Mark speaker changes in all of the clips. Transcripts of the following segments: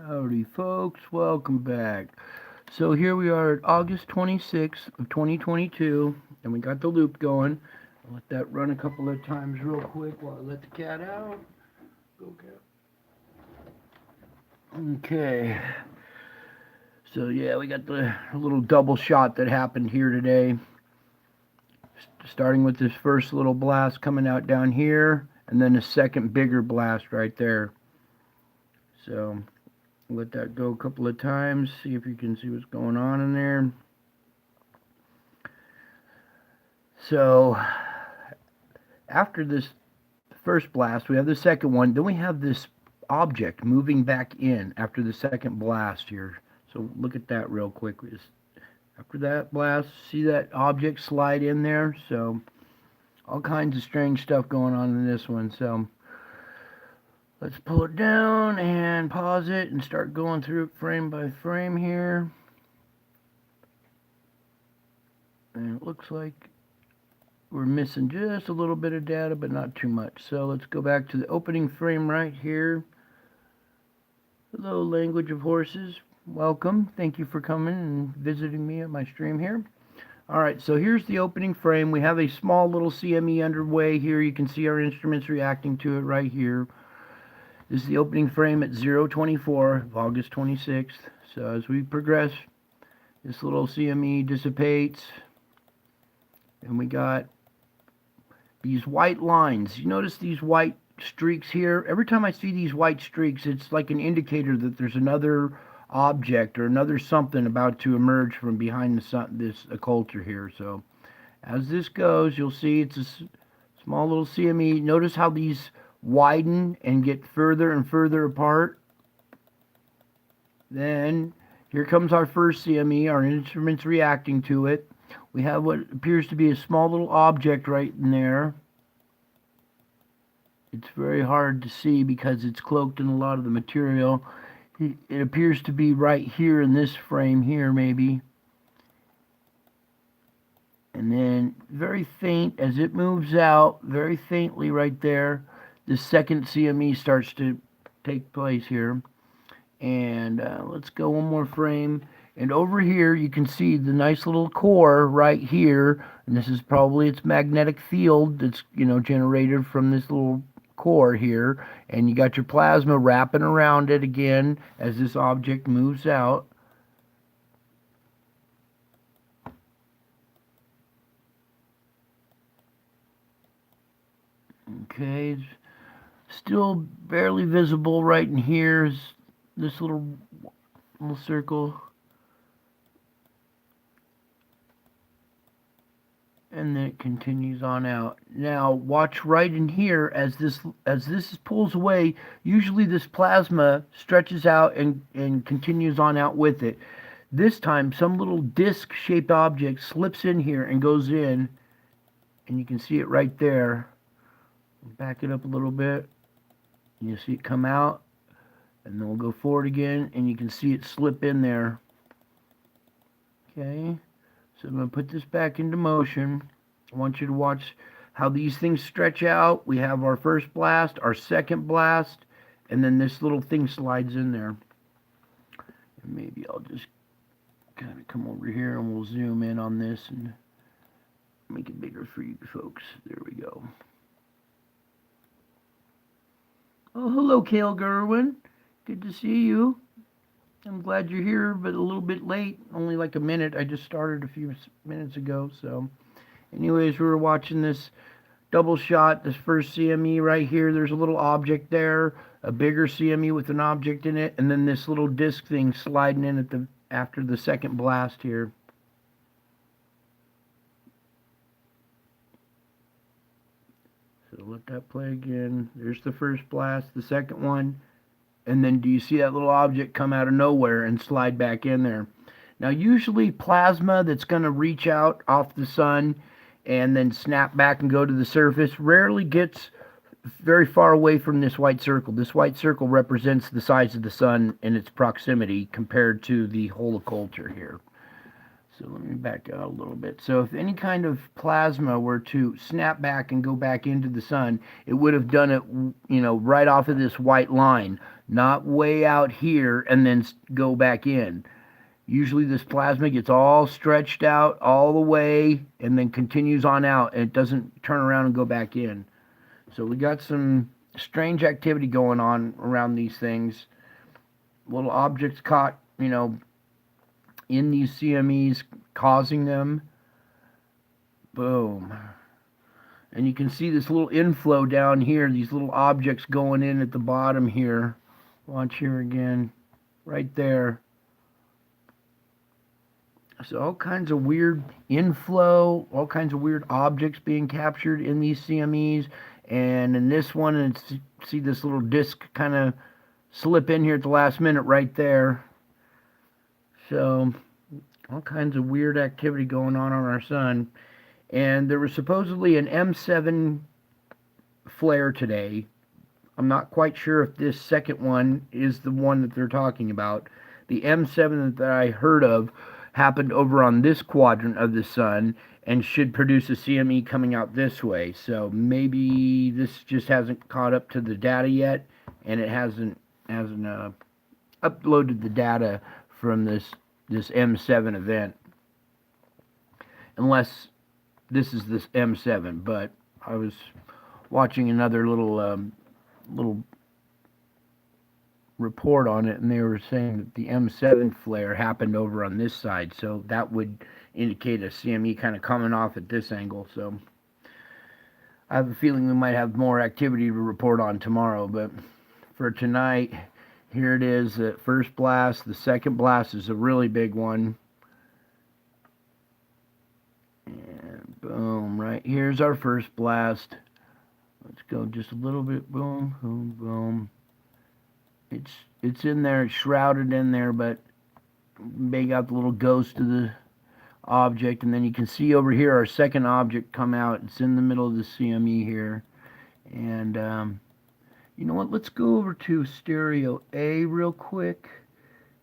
Speaker 1: Howdy folks, welcome back. So here we are at August 26th of 2022, and we got the loop going. I'll let that run a couple of times real quick while I let the cat out. Go cat. Okay, so yeah, we got the little double shot that happened here today. Starting with this first little blast coming out down here, and then a second bigger blast right there. So let that go a couple of times, see if you can see what's going on in there. So after this first blast, we have the second one. Then we have this object moving back in after the second blast here. So look at that real quick. After that blast, see that object slide in there? So all kinds of strange stuff going on in this one. So let's pull it down and pause it and start going through it frame by frame here. And it looks like we're missing just a little bit of data, but not too much. So let's go back to the opening frame right here. Hello, Language of Horses. Welcome. Thank you for coming and visiting me at my stream here. All right, so here's the opening frame. We have a small little CME underway here. You can see our instruments reacting to it right here. This is the opening frame at 024 of August 26th. So as we progress, this little CME dissipates, and we got these white lines. You notice these white streaks here? Every time I see these white streaks, it's like an indicator that there's another object or another something about to emerge from behind the sun, this occulter here. So as this goes, you'll see it's a small little CME. Notice how these widen and get further and further apart. Then here comes our first CME. Our instrument's reacting to it. We have what appears to be a small little object right in there. It's very hard to see because it's cloaked in a lot of the material. It appears to be right here in this frame here, maybe. And then very faint as it moves out, very faintly right there, the second CME starts to take place here. And let's go one more frame. And over here, you can see the nice little core right here. And this is probably its magnetic field that's, generated from this little core here. And you got your plasma wrapping around it again as this object moves out. Okay, it's still barely visible right in here is this little circle. And then it continues on out. Now watch right in here as this pulls away. Usually this plasma stretches out and continues on out with it. This time some little disc-shaped object slips in here and goes in, and you can see it right there. Back it up a little bit. You see it come out, and then we'll go forward again, and you can see it slip in there. Okay. So I'm going to put this back into motion. I want you to watch how these things stretch out. We have our first blast, our second blast, and then this little thing slides in there. And maybe I'll just kind of come over here and we'll zoom in on this and make it bigger for you folks. There we go. Oh, hello, Cale Gerwin. Good to see you. I'm glad you're here, but a little bit late. Only like a minute. I just started a few minutes ago. So anyways, we were watching this double shot, this first CME right here. There's a little object there, a bigger CME with an object in it, and then this little disc thing sliding in at after the second blast here. So let that play again. There's the first blast, the second one. And then do you see that little object come out of nowhere and slide back in there? Now usually plasma that's going to reach out off the sun and then snap back and go to the surface rarely gets very far away from this white circle. This white circle represents the size of the sun and its proximity compared to the whole occulter here. So let me back out a little bit. So if any kind of plasma were to snap back and go back into the sun, it would have done it, right off of this white line. not way out here and then go back in. Usually this plasma gets all stretched out all the way and then continues on out, and it doesn't turn around and go back in. So we got some strange activity going on around these things. Little objects caught, in these CMEs, causing them. Boom. And you can see this little inflow down here, these little objects going in at the bottom here. Watch here again, right there. So all kinds of weird inflow, all kinds of weird objects being captured in these CMEs. And in this one, and see this little disc kind of slip in here at the last minute right there. So all kinds of weird activity going on our sun. And there was supposedly an M7 flare today. I'm not quite sure if this second one is the one that they're talking about. The M7 that I heard of happened over on this quadrant of the sun and should produce a CME coming out this way. So maybe this just hasn't caught up to the data yet, and it hasn't uploaded the data from this M7 event, unless this is this M7. But I was watching another little report on it, and they were saying that the M7 flare happened over on this side, so that would indicate a CME kind of coming off at this angle. So I have a feeling we might have more activity to report on tomorrow, but for tonight, here it is, the first blast. The second blast is a really big one. And boom, right here's our first blast. Let's go just a little bit. Boom, boom, boom. It's in there, it's shrouded in there, but make out the little ghost of the object. And then you can see over here our second object come out. It's in the middle of the CME here. And you know what, let's go over to stereo A real quick,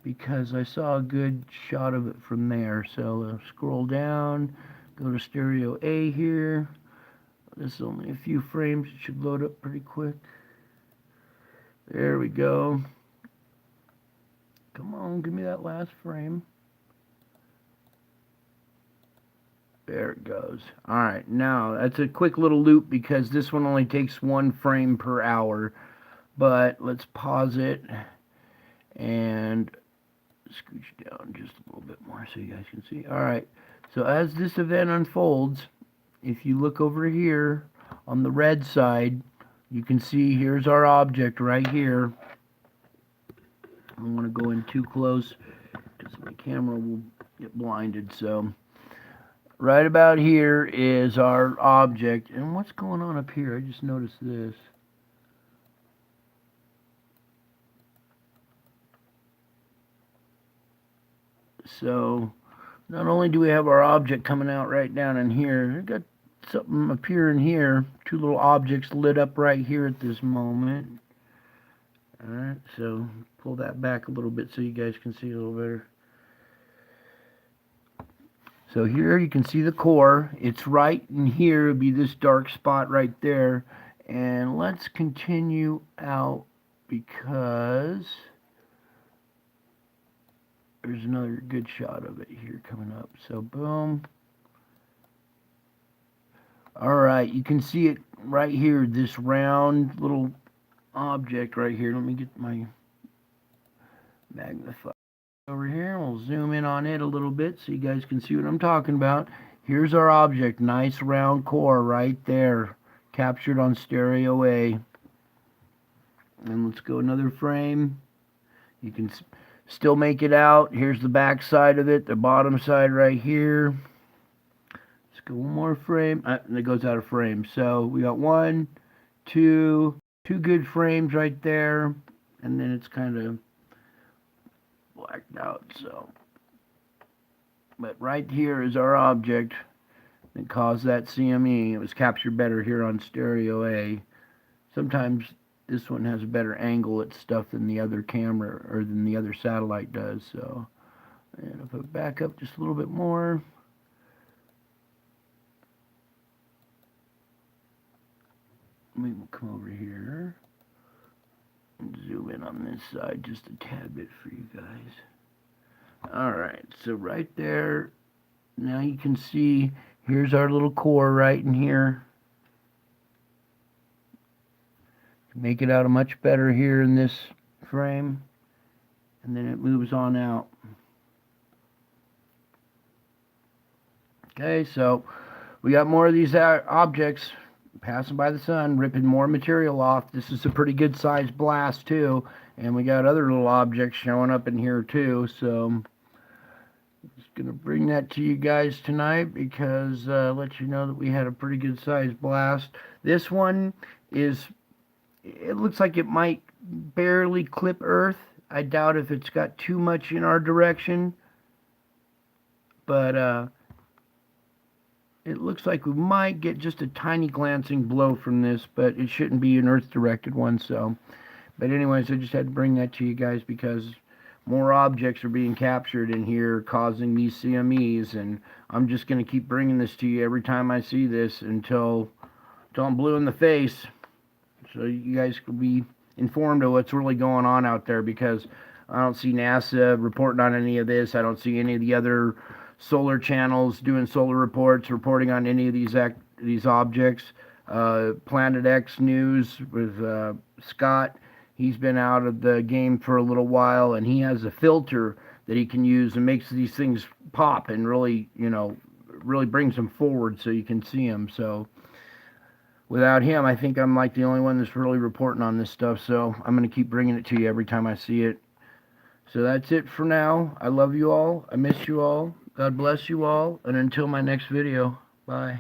Speaker 1: because I saw a good shot of it from there. So scroll down, go to stereo A here. This is only a few frames, it should load up pretty quick. There we go. Come on, give me that last frame. There it goes. Alright, now that's a quick little loop because this one only takes 1 frame per hour. But let's pause it and scooch down just a little bit more so you guys can see. Alright, so as this event unfolds, if you look over here on the red side, you can see here's our object right here. I don't want to go in too close because my camera will get blinded. So right about here is our object. And what's going on up here? I just noticed this. So not only do we have our object coming out right down in here, we've got something appearing here. 2 little objects lit up right here at this moment. Alright, so pull that back a little bit so you guys can see a little better. So here you can see the core. It's right in here, it'll be this dark spot right there. And let's continue out because there's another good shot of it here coming up. So boom. Alright, you can see it right here, this round little object right here. Let me get my magnifier over here. We'll zoom in on it a little bit so you guys can see what I'm talking about. Here's our object, nice round core right there, captured on stereo A. And let's go another frame. You can still make it out. Here's the back side of it, the bottom side right here. Let's go one more frame. And it goes out of frame. So we got 1, 2 good frames right there, and then it's kind of blacked out. So, but right here is our object that caused that CME. It was captured better here on stereo A. Sometimes this one has a better angle at stuff than the other camera or than the other satellite does. So, and if I back up just a little bit more. Let me come over here. Zoom in on this side just a tad bit for you guys. Alright, so right there, now you can see, here's our little core right in here. Make it out a much better here in this frame, and then it moves on out. Okay, so we got more of these objects passing by the sun, ripping more material off. This is a pretty good sized blast too, and we got other little objects showing up in here too, so I'm just gonna bring that to you guys tonight because let you know that we had a pretty good sized blast. This one is, it looks like it might barely clip Earth. I doubt if it's got too much in our direction, but it looks like we might get just a tiny glancing blow from this, but it shouldn't be an Earth-directed one, so. But anyways, I just had to bring that to you guys because more objects are being captured in here causing these CMEs, and I'm just going to keep bringing this to you every time I see this until I'm blue in the face, so you guys can be informed of what's really going on out there, because I don't see NASA reporting on any of this. I don't see any of the other solar channels doing solar reports, reporting on any of these objects. Planet X News with Scott, he's been out of the game for a little while, and he has a filter that he can use and makes these things pop and really, you know, really brings them forward so you can see them. So without him, I think I'm like the only one that's really reporting on this stuff, so I'm going to keep bringing it to you every time I see it. So that's it for now. I love you all. I miss you all. God bless you all. And until my next video, bye.